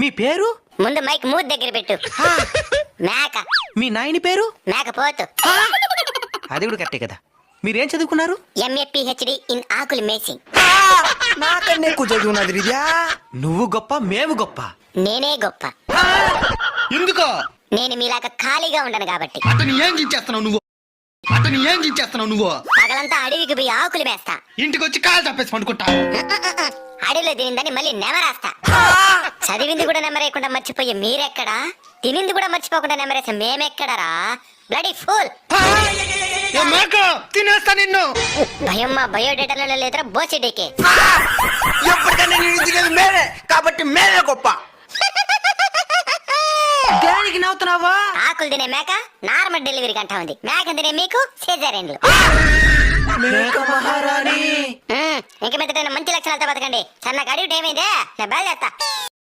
మీ పేరు? ముందు మైక్ మూతి దగ్గర పెట్టు. మేక. మీ నాయని పేరు? మేకపోతు. అది కూడా కరెక్టే కదా. మీరేం చదువుకున్నారు? MA PhD ఇన్ ఆకులు మేసింగ్. నాకన్నా ఎక్కువ చదువున్నది రిజా. నువ్వు గొప్ప, మేము గొప్ప. నేనే గొప్ప. ఎందుకో? నేను మీలాగా ఖాళీగా ఉండను కాబట్టి. అతను ఏం చించేస్తున్నావు నువ్వు? పగలంతా అడవికి పోయి ఆకులు మేస్తా. ఇంటికి వచ్చి కాలు చప్పేసి పండుకుంటా. అడవిలో తినిందని మళ్ళీ నెమరాస్తా. చదివింది కూడా నెమరేయకుండా మర్చిపోయి మీరెక్కడా? తినింది కూడా మర్చిపోకుండా నెమరేసే మేమెక్కడరా? Bloody fool. తినేస్తా నిన్ను. భయం మా బయోడేటాలో లేదురా బోసిడీకి. ఎప్పటికన్నా నేను తినేది మేమే కాబట్టి మేమే గొప్ప. దేనికి నవ్వుతున్నావా? ఆకులు తినే మేక నార్మల్ డెలివరీకి అంటా ఉంది. మేక తినే మీకు సిజేరియన్లు. మేక మహారాణి. ఇంక మీద మంచి లక్షణాలతో బతకండి. సన్నగా అడిగి ఏమైందే? నేను బయలుదేస్తా.